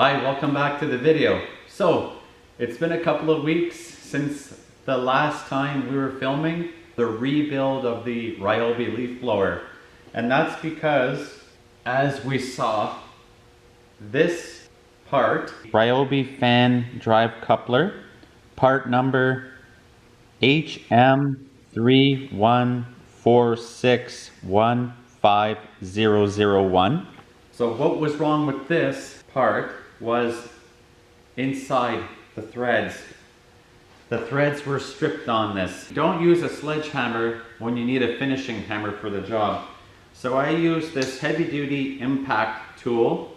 Hi, welcome back to the video. So, it's been a couple of weeks since the last time we were filming the rebuild of the RYOBI leaf blower. And that's because, as we saw, this part, RYOBI fan drive coupler, part number HM314615001. So what was wrong with this part was inside the threads. The threads were stripped on this. Don't use a sledgehammer when you need a finishing hammer for the job. So I used this heavy duty impact tool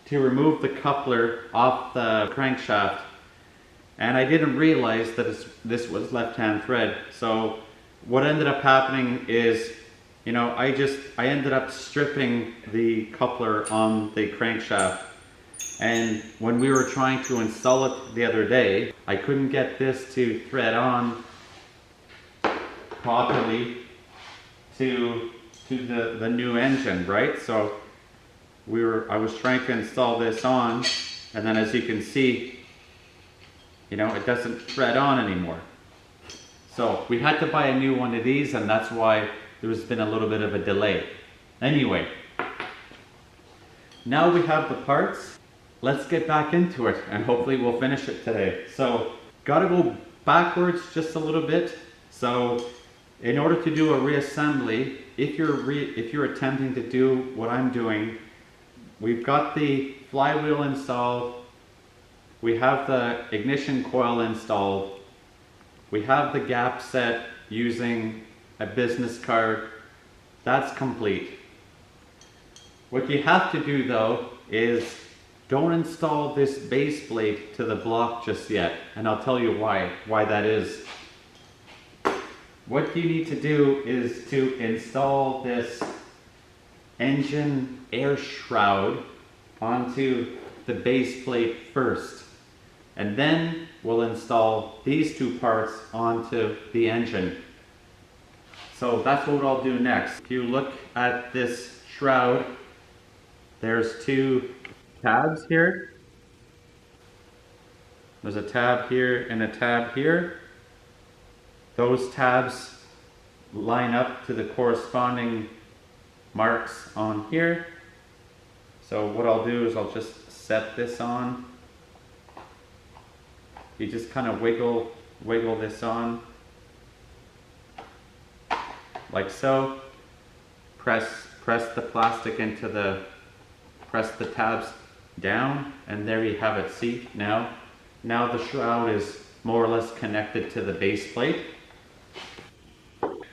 to remove the coupler off the crankshaft. And I didn't realize that this was left-hand thread. So what ended up happening is, I ended up stripping the coupler on the crankshaft. And when we were trying to install it the other day, I couldn't get this to thread on properly to the new engine, right? So I was trying to install this on, and then as you can see, it doesn't thread on anymore. So we had to buy a new one of these, and that's why there's been a little bit of a delay. Anyway, now we have the parts. Let's get back into it, and hopefully we'll finish it today. So, gotta go backwards just a little bit. So, in order to do a reassembly, if you're attempting to do what I'm doing, we've got the flywheel installed, we have the ignition coil installed, we have the gap set using a business card. That's complete. What you have to do though is don't install this base plate to the block just yet, and I'll tell you why that is. What you need to do is to install this engine air shroud onto the base plate first, and then we'll install these two parts onto the engine. So that's what I'll do next. If you look at this shroud, there's two tabs here. There's a tab here and a tab here. Those tabs line up to the corresponding marks on here. So what I'll do is I'll just set this on. You just kind of wiggle this on like so. Press the plastic into press the tabs down, and there you have it. See, now the shroud is more or less connected to the base plate.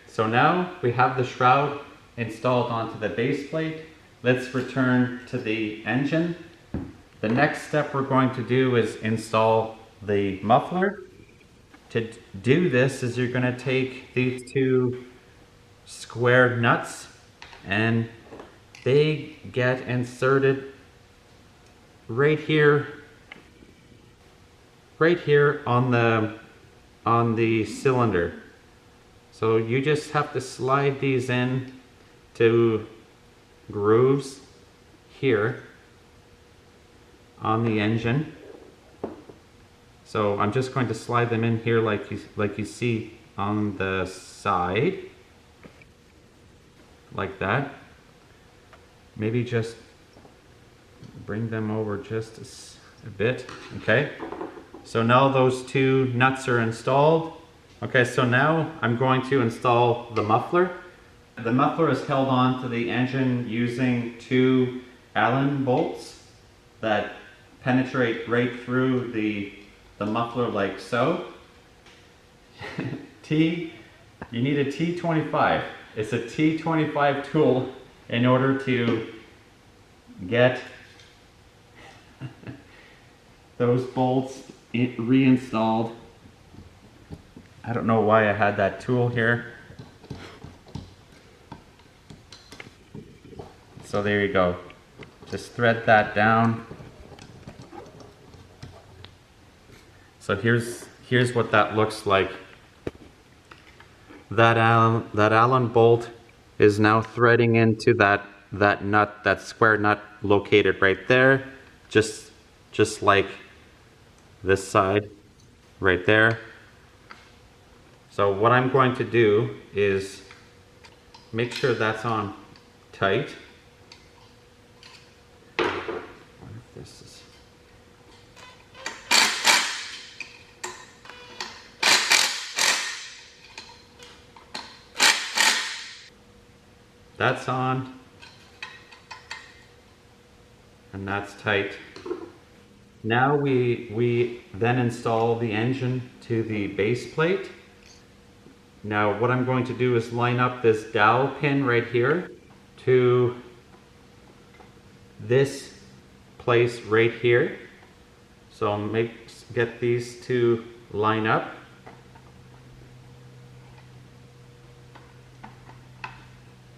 So now we have the shroud installed onto the base plate. Let's return to the engine. The next step we're going to do is install the muffler. To do this is you're going to take these two square nuts, and they get inserted right here on the cylinder. So you just have to slide these in to grooves here on the engine. So I'm just going to slide them in here like you see on the side, like that. Maybe just bring them over just a bit. Okay, so now those two nuts are installed. Okay, so now I'm going to install the muffler. The muffler is held on to the engine using two Allen bolts that penetrate right through the muffler like so. You need a T25. It's a T25 tool in order to get those bolts reinstalled. I don't know why I had that tool here. So there you go. Just thread that down. So here's what that looks like. That Allen bolt is now threading into that nut, that square nut located right there. Just just like this side right there. So what I'm going to do is make sure that's on tight. This is that's on, and that's tight. Now we then install the engine to the base plate. Now what I'm going to do is line up this dowel pin right here to this place right here. So get these two line up.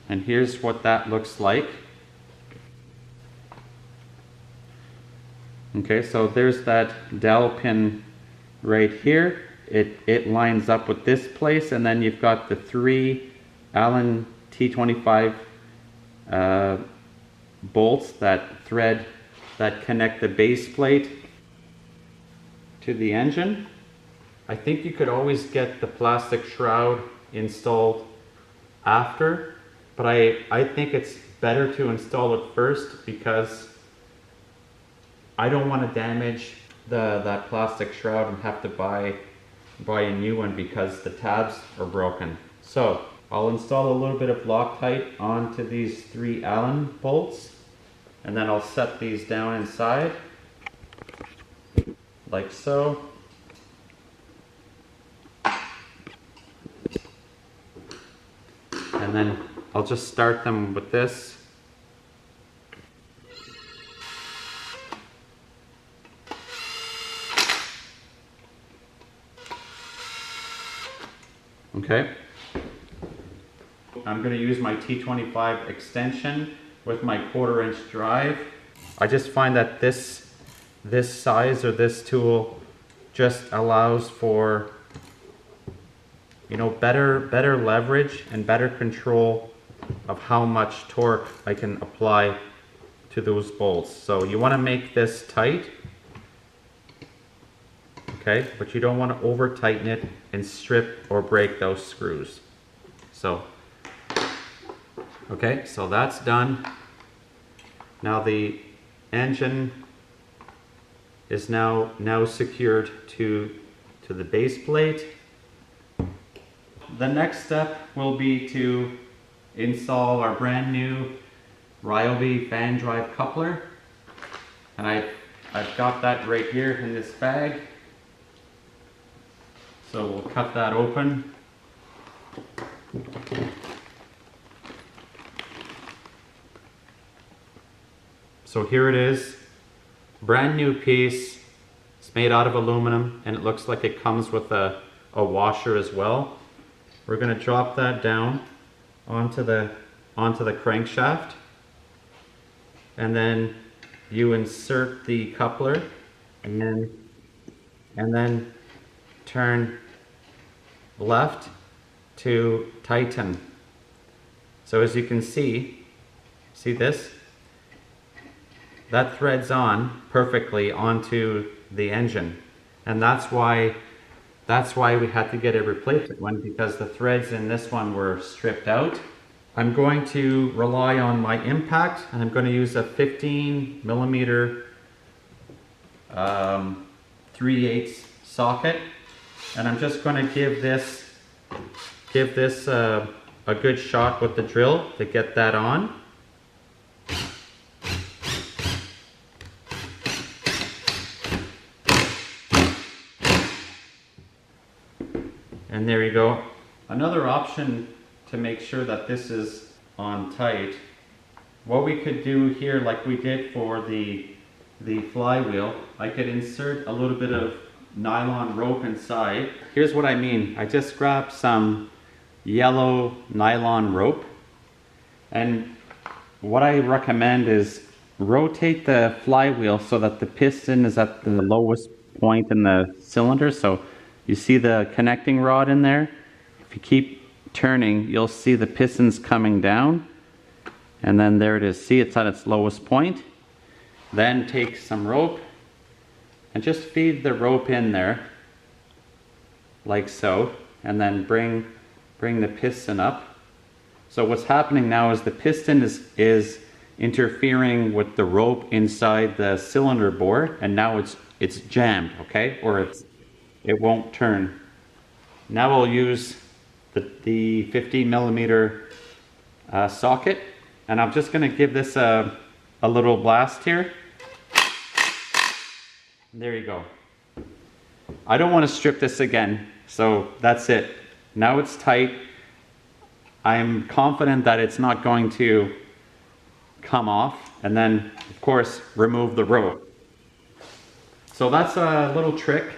And here's what that looks like. Okay, so there's that dowel pin right here. It lines up with this place, and then you've got the 3 Allen T25 bolts that connect the base plate to the engine. I think you could always get the plastic shroud installed after, but I think it's better to install it first because I don't want to damage that plastic shroud and have to buy a new one because the tabs are broken. So I'll install a little bit of Loctite onto these 3 Allen bolts, and then I'll set these down inside like so. And then I'll just start them with this. Okay. I'm going to use my T25 extension with my 1/4-inch drive. I just find that this size or this tool just allows for, you know, better leverage and better control of how much torque I can apply to those bolts. So you want to make this tight, okay, but you don't want to over tighten it and strip or break those screws. So okay, so that's done. Now the engine is now secured to the base plate. The next step will be to install our brand new RYOBI fan drive coupler, and I've got that right here in this bag. So we'll cut that open. So here it is, brand new piece. It's made out of aluminum, and it looks like it comes with a washer as well. We're going to drop that down onto the crankshaft, and then you insert the coupler, and then turn left to tighten. So as you can see this? That threads on perfectly onto the engine, and that's why we had to get a replacement one, because the threads in this one were stripped out. I'm going to rely on my impact, and I'm going to use a 15mm 3/8 socket, and I'm just going to give this a good shot with the drill to get that on. And there you go. Another option to make sure that this is on tight, what we could do here, like we did for the flywheel, I could insert a little bit of nylon rope inside. Here's what I mean. I just grabbed some yellow nylon rope, and what I recommend is rotate the flywheel so that the piston is at the lowest point in the cylinder. So you see the connecting rod in there? If you keep turning, you'll see the pistons coming down, and then there it is. See, it's at its lowest point. Then take some rope and just feed the rope in there like so, and then bring the piston up. So what's happening now is the piston is interfering with the rope inside the cylinder bore, and now it's jammed, okay? Or it won't turn. Now we'll use the 50 millimeter socket, and I'm just gonna give this a little blast here. There you go. I don't want to strip this again, so that's it. Now it's tight. I'm confident that it's not going to come off, and then of course remove the rope. So that's a little trick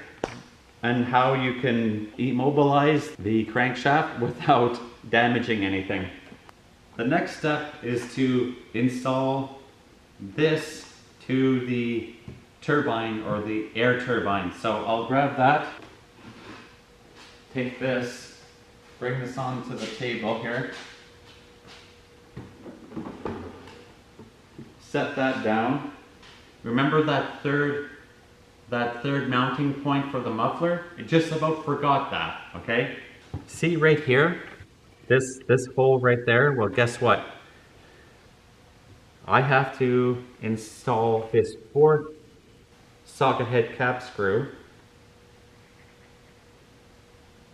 on how you can immobilize the crankshaft without damaging anything. The next step is to install this to the turbine, or the air turbine. So I'll grab that, take this, bring this onto the table here, set that down. Remember that third mounting point for the muffler? I just about forgot that, okay? See right here, this hole right there? Well, guess what? I have to install this 4 socket head cap screw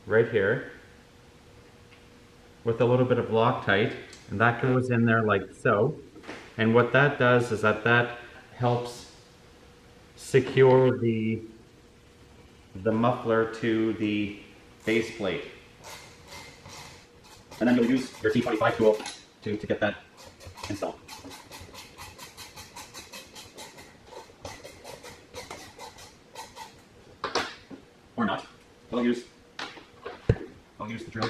right here with a little bit of Loctite, and that goes in there like so. And what that does is that helps secure the muffler to the base plate. And then you'll use your T25 tool to get that installed. Or not. I'll use the drill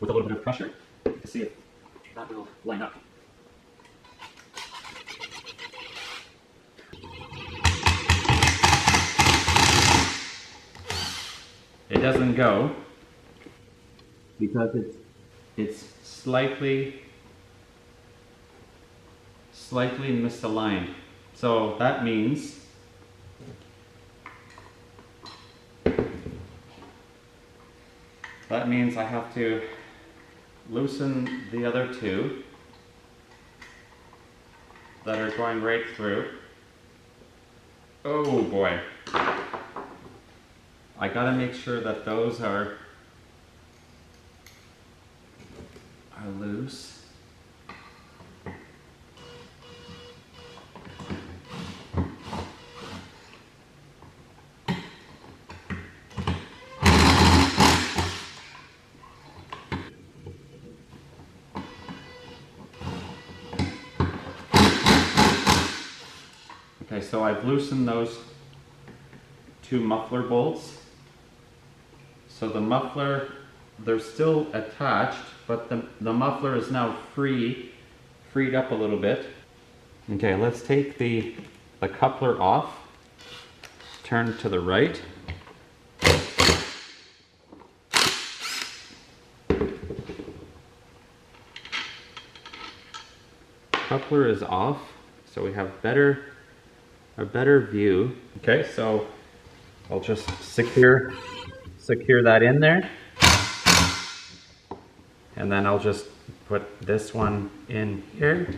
with a little bit of pressure to see if that will line up. It doesn't go because it's slightly misaligned. So that means I have to loosen the other two that are going right through. Oh boy. I gotta make sure that those are loose. Okay, so I've loosened those 2 muffler bolts. So the muffler, they're still attached, but the muffler is now freed up a little bit. Okay, let's take the coupler off, turn to the right. Coupler is off, so we have a better view. Okay, so I'll just secure that in there, and then I'll just put this one in here.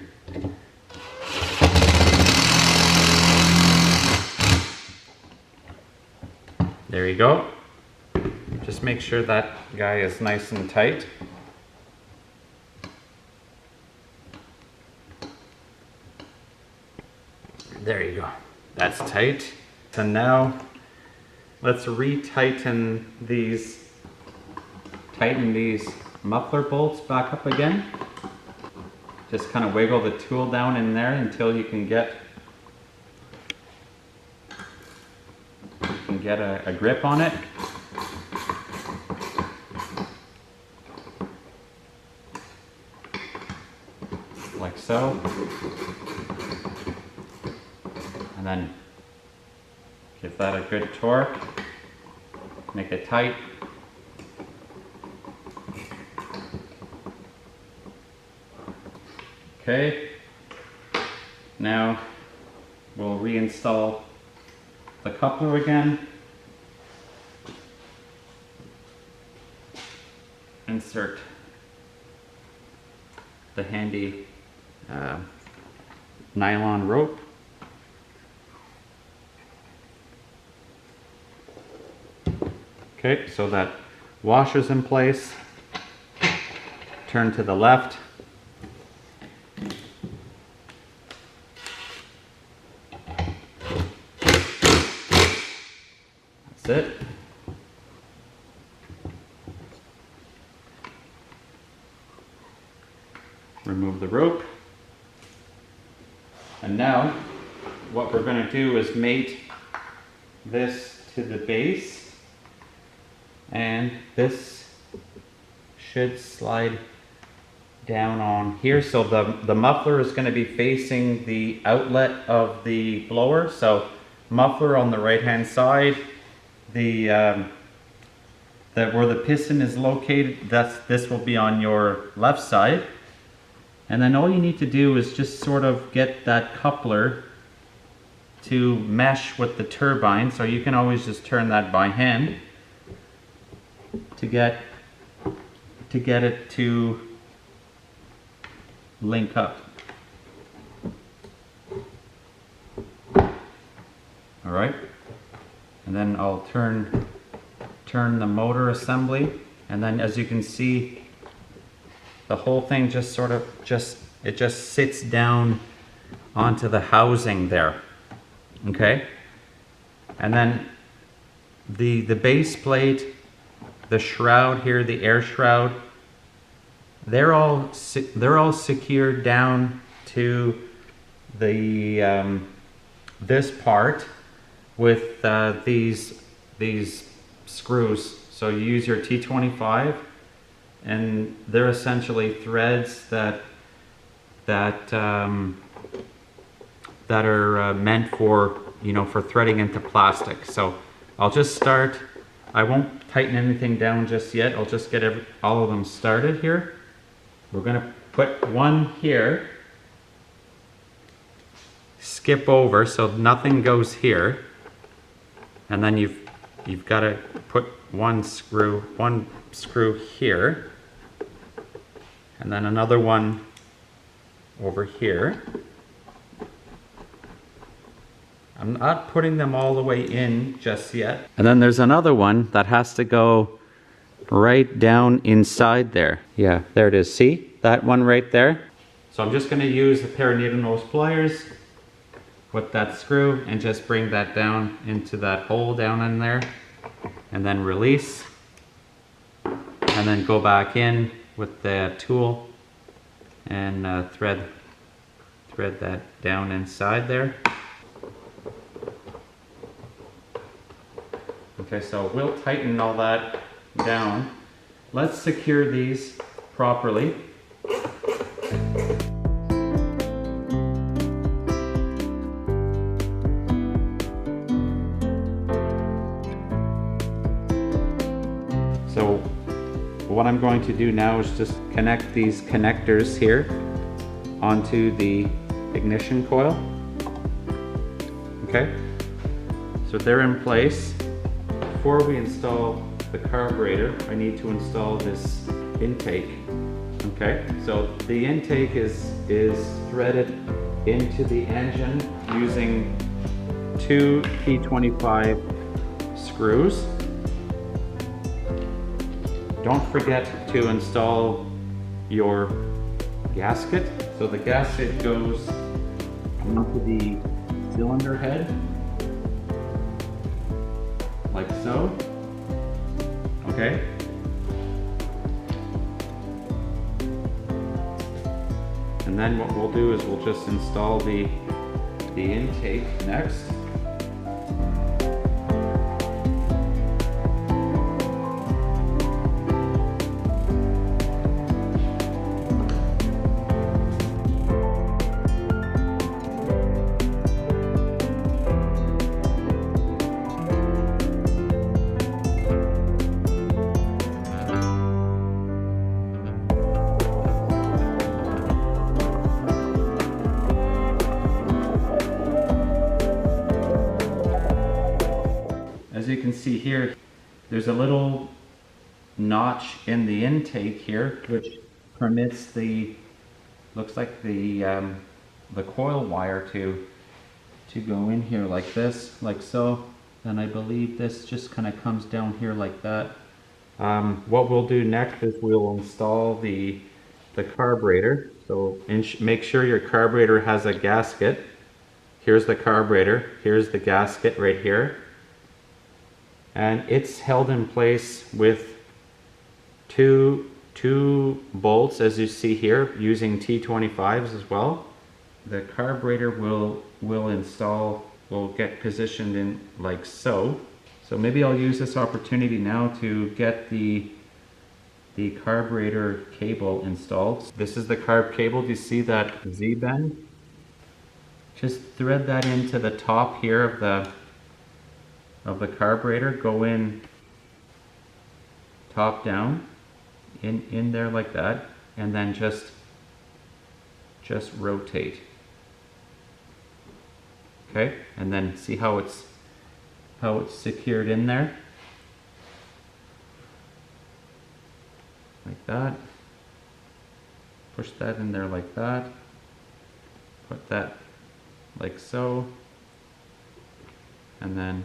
There you go. Just make sure that guy is nice and tight. There you go. That's tight. So now let's tighten these muffler bolts back up again. Just kind of wiggle the tool down in there until you can get a grip on it. Like so. And then give that a good torque. Make it tight. Okay. Now we'll reinstall the coupler again. Insert the handy nylon rope. Okay, so that washer's in place. Turn to the left. That's it. Remove the rope. And now what we're going to do is mate this to the base, and this should slide down on here. So the muffler is going to be facing the outlet of the blower. So muffler on the right hand side, where the piston is located, this will be on your left side. And then all you need to do is just sort of get that coupler to mesh with the turbine. So you can always just turn that by hand to get it to link up. All right, and then I'll turn the motor assembly, and then as you can see, the whole thing just sort of sits down onto the housing there. Okay, and then the base plate, the shroud here, the air shroud, they're all secured down to the this part with these screws. So you use your T25, and they're essentially threads that are meant for, for threading into plastic. So I'll just start. I won't tighten anything down just yet. I'll just get all of them started here. We're gonna put one here, skip over so nothing goes here, and then you've got to put one screw here, and then another one over here. I'm not putting them all the way in just yet. And then there's another one that has to go right down inside there. Yeah, there it is. See that one right there? So I'm just going to use a pair of needle nose pliers with that screw and just bring that down into that hole down in there, and then release, and then go back in with the tool and thread that down inside there. Okay, so we'll tighten all that down. Let's secure these properly. So what I'm going to do now is just connect these connectors here onto the ignition coil. Okay, so they're in place. Before we install the carburetor, I need to install this intake. Okay, so the intake is threaded into the engine using 2 P25 screws. Don't forget to install your gasket. So the gasket goes into the cylinder head, like so. Okay. And then what we'll do is we'll just install the intake next. here, there's a little notch in the intake here, which permits the, looks like the coil wire to go in here like this, like so. And I believe this just kind of comes down here like that. What we'll do next is we'll install the carburetor. So make sure your carburetor has a gasket. Here's the carburetor, here's the gasket right here. And it's held in place with two bolts, as you see here, using T25s as well. The carburetor will get positioned in like so. So maybe I'll use this opportunity now to get the carburetor cable installed. This is the carb cable. Do you see that Z-bend? Just thread that into the top here of the carburetor. Go in top down, in there like that, and then just rotate. Okay, and then see how it's secured in there, like that. Push that in there like that. Put that like so, and then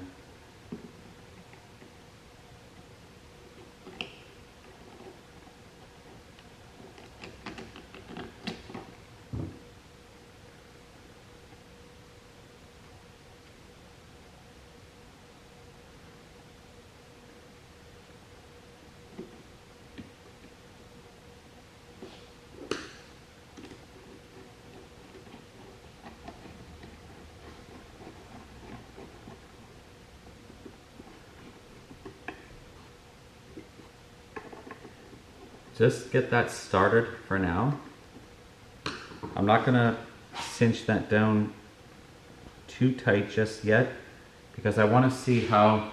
just get that started for now. I'm not gonna cinch that down too tight just yet because I want to see how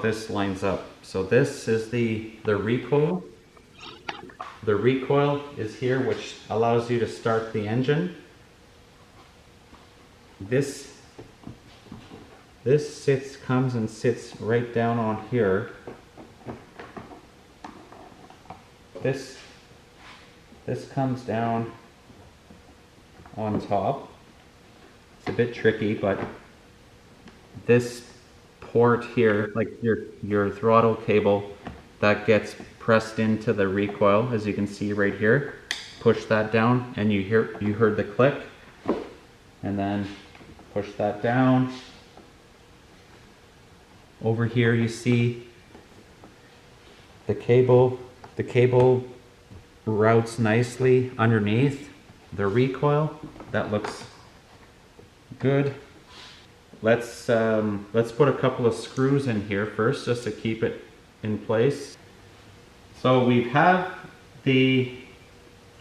this lines up. So this is the recoil. The recoil is here, which allows you to start the engine. This comes and sits right down on here. This comes down on top. It's a bit tricky, but this port here, like your throttle cable, that gets pressed into the recoil, as you can see right here. Push that down, and you heard the click, and then push that down. Over here, you see the cable. The cable routes nicely underneath the recoil. That looks good. Let's put a couple of screws in here first, just to keep it in place. So we have the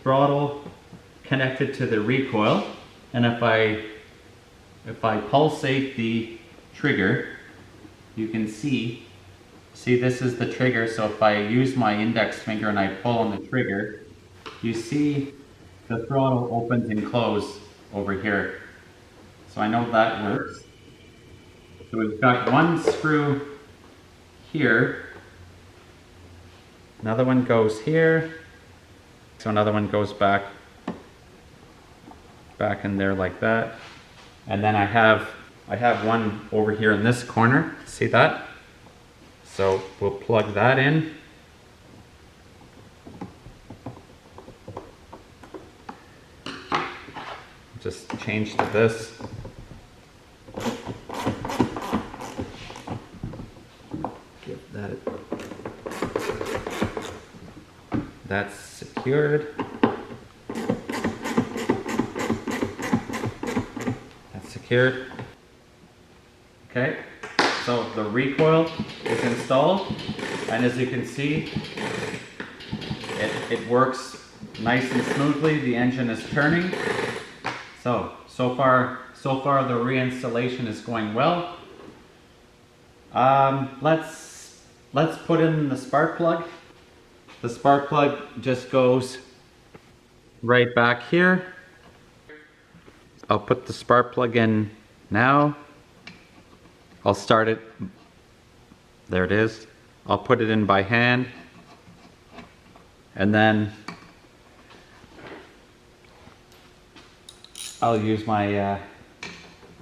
throttle connected to the recoil, and if I pulsate the trigger, you can see this is the trigger. So if I use my index finger and I pull on the trigger, you see the throttle opens and closes over here. So I know that works. So we've got one screw here, another one goes here, so another one goes back in there like that, and then I have one over here in this corner. See that? So we'll plug that in. Just change to this. Give that. That's secured. That's secured. Okay. So the recoil is installed, and as you can see, it works nice and smoothly. The engine is turning. So far the reinstallation is going well. Let's put in the spark plug. The spark plug just goes right back here. I'll put the spark plug in now. I'll start it There it is. I'll put it in by hand, and then I'll use my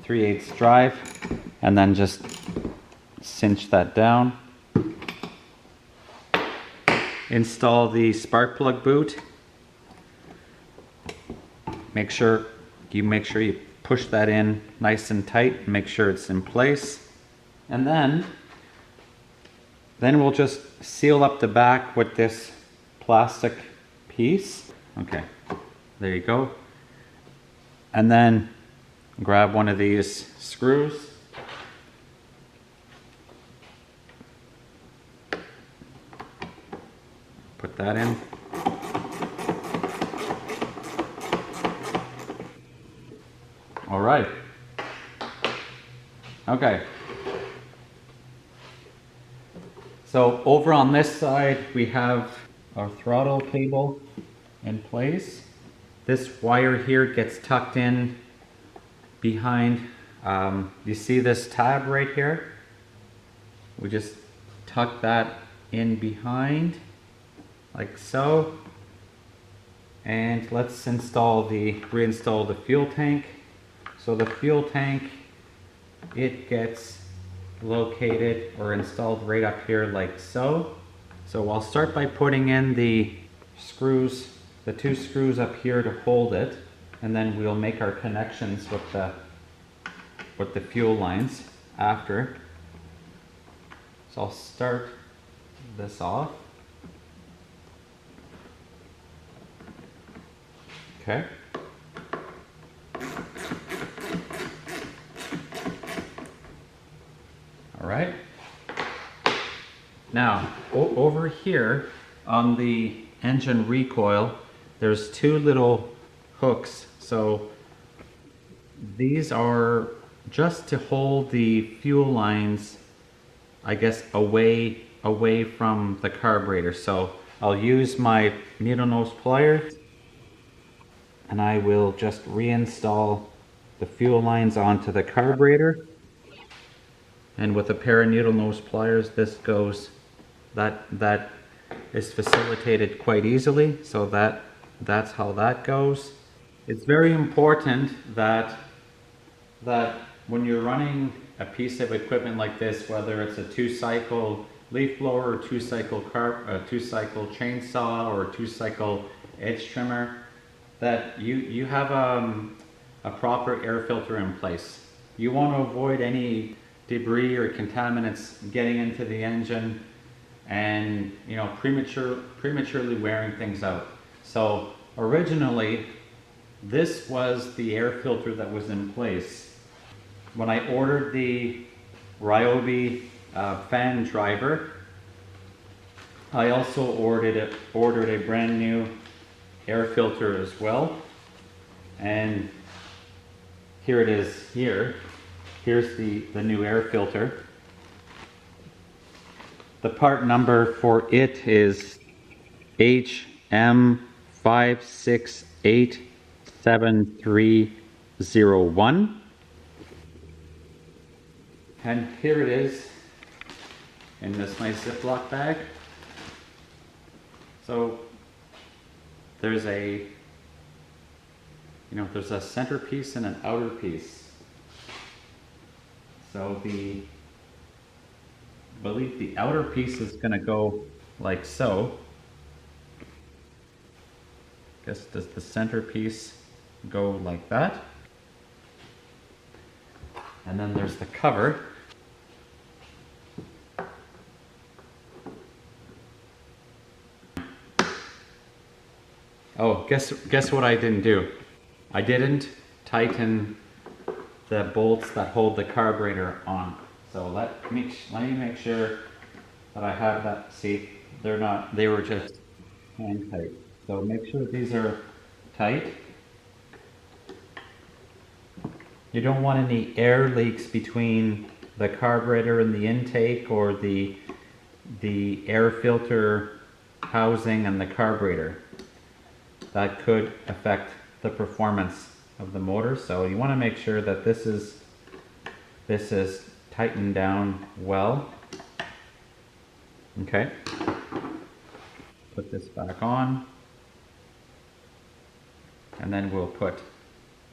3/8 drive and then just cinch that down. Install the spark plug boot. Make sure you push that in nice and tight, make sure it's in place. And then we'll just seal up the back with this plastic piece. Okay, there you go. And then grab one of these screws. Put that in. All right. Okay. So over on this side, we have our throttle cable in place. This wire here gets tucked in behind. You see this tab right here? We just tuck that in behind, like so. And let's reinstall the fuel tank. So the fuel tank, it gets located or installed right up here like so. So I'll start by putting in the screws, the 2 screws up here to hold it, and then we'll make our connections with the fuel lines after. So I'll start this off. Okay. All right. Now, over here on the engine recoil, there's 2 little hooks. So these are just to hold the fuel lines, I guess, away from the carburetor. So I'll use my needle nose pliers and I will just reinstall the fuel lines onto the carburetor. And with a pair of needle nose pliers, this goes, that is facilitated quite easily. So that's how that goes. It's very important that when you're running a piece of equipment like this, whether it's a 2-cycle leaf blower or 2-cycle chainsaw or 2-cycle edge trimmer, that you have a proper air filter in place. You want to avoid any debris or contaminants getting into the engine and prematurely wearing things out. So originally this was the air filter that was in place. When I ordered the RYOBI fan driver, I also ordered a brand new air filter as well, and here it is here. Here's the new air filter. The part number for it is HM5687301. And here it is in this nice Ziploc bag. So there's a center piece and an outer piece. So I believe the outer piece is going to go like so. I guess does the center piece go like that? And then there's the cover. Oh, guess what I didn't do? I didn't tighten the bolts that hold the carburetor on. So let me make sure that I have that. See, they were just hand tight. So make sure these are tight. You don't want any air leaks between the carburetor and the intake, or the air filter housing and the carburetor. That could affect the performance of the motor. So you want to make sure that this is tightened down well. Okay. Put this back on. And then we'll put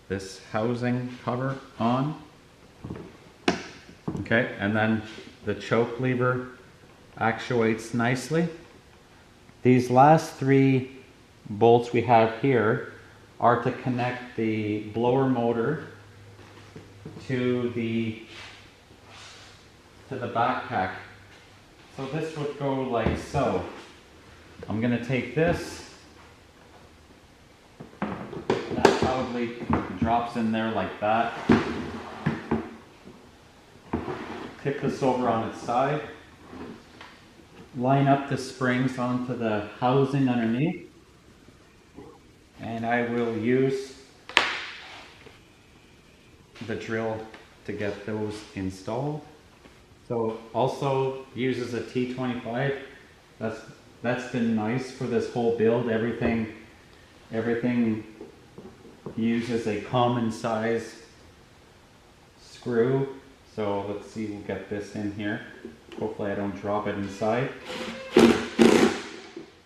this housing cover on. Okay, and then the choke lever actuates nicely. These last 3 bolts we have here are to connect the blower motor to the backpack. So this would go like so. I'm gonna take this. That probably drops in there like that. Tip this over on its side. Line up the springs onto the housing underneath. And I will use the drill to get those installed. So also uses a T25. That's been nice for this whole build. Everything uses a common size screw. So let's see, we'll get this in here. Hopefully I don't drop it inside.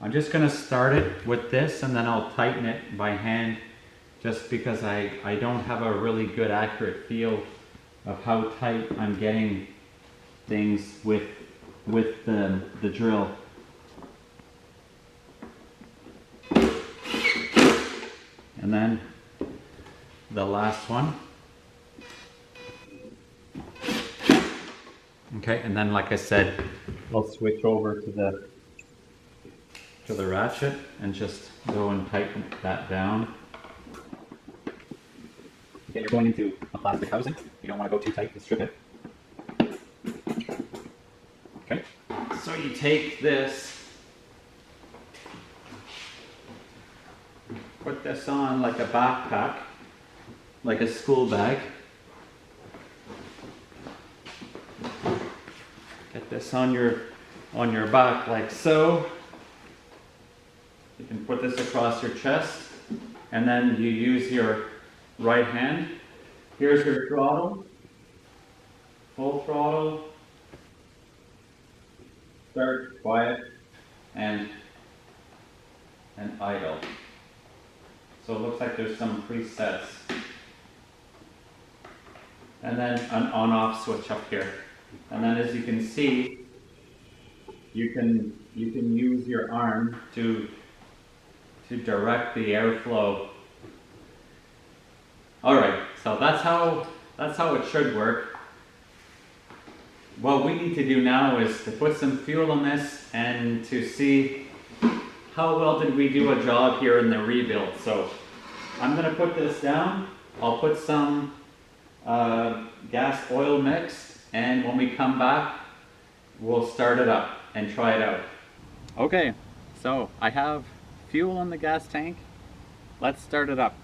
I'm just gonna start it with this and then I'll tighten it by hand, just because I don't have a really good accurate feel of how tight I'm getting things with the drill. And then the last one. Okay, and then like I said, I'll switch over to the ratchet and just go and tighten that down. Okay, you're going into a plastic housing. You don't want to go too tight and strip it. Okay, so you take this, put this on like a backpack, like a school bag. Get this on your back like so. You can put this across your chest, and then you use your right hand. Here's your throttle, full throttle, start, quiet, and idle. So it looks like there's some presets. And then an on-off switch up here. And then as you can see, you can use your arm to direct the airflow. All right, so that's how it should work. What we need to do now is to put some fuel in this and to see how well did we do a job here in the rebuild. So I'm gonna put this down. I'll put some gas oil mix, and when we come back, we'll start it up and try it out. Okay, so I have fuel in the gas tank. Let's start it up.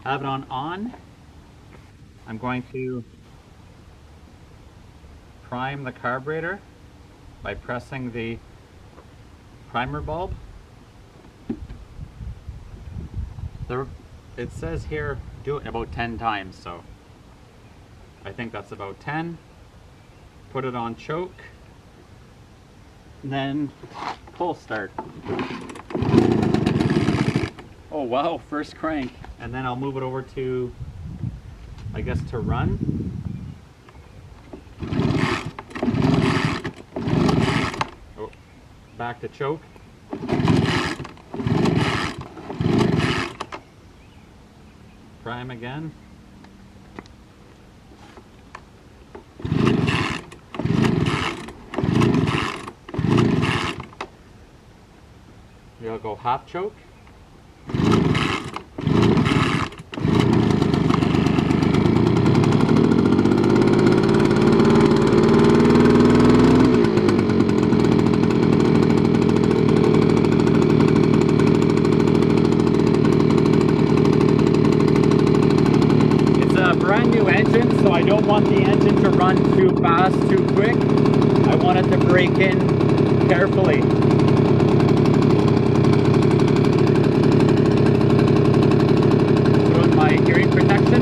Have it on. I'm going to prime the carburetor by pressing the primer bulb. It says here do it about 10 times, so I think that's about 10. Put it on choke, then pull start. Oh wow, first crank. And then I'll move it over to, I guess, to run. Oh, back to choke. Prime again. We'll go half choke. Brand new engine, so I don't want the engine to run too fast, too quick. I want it to brake in carefully. Put on my hearing protection.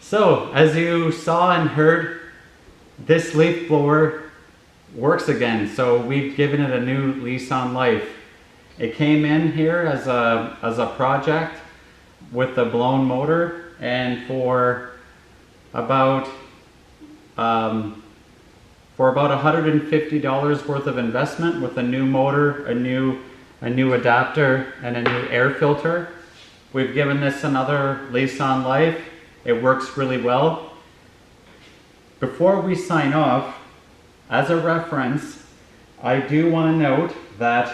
So, as you saw and heard, this leaf blower works again. So we've given it a new lease on life. It came in here as a project with the blown motor, and for about $150 worth of investment with a new motor, a new adapter, and a new air filter. We've given this another lease on life. It works really well. Before we sign off, as a reference, I do want to note that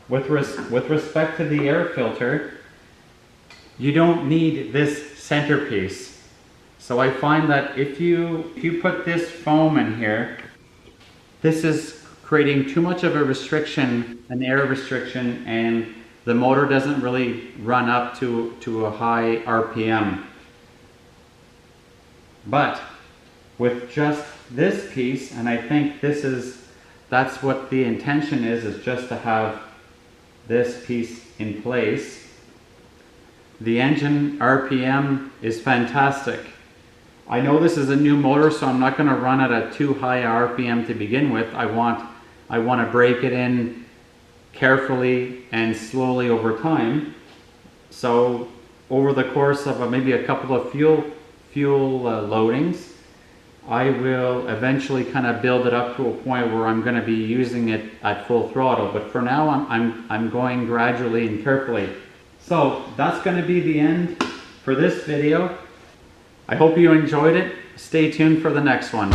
with respect to the air filter, you don't need this centerpiece. So I find that if you put this foam in here, this is creating too much of a restriction, an air restriction, and the motor doesn't really run up to a high RPM. But with just this piece, and I think that's what the intention is just to have this piece in place. The engine RPM is fantastic. I know this is a new motor, so I'm not going to run at a too high RPM to begin with. I want to break it in carefully and slowly over time. So over the course of maybe a couple of fuel loadings, I will eventually kind of build it up to a point where I'm going to be using it at full throttle. But for now, I'm going gradually and carefully. So that's going to be the end for this video. I hope you enjoyed it. Stay tuned for the next one.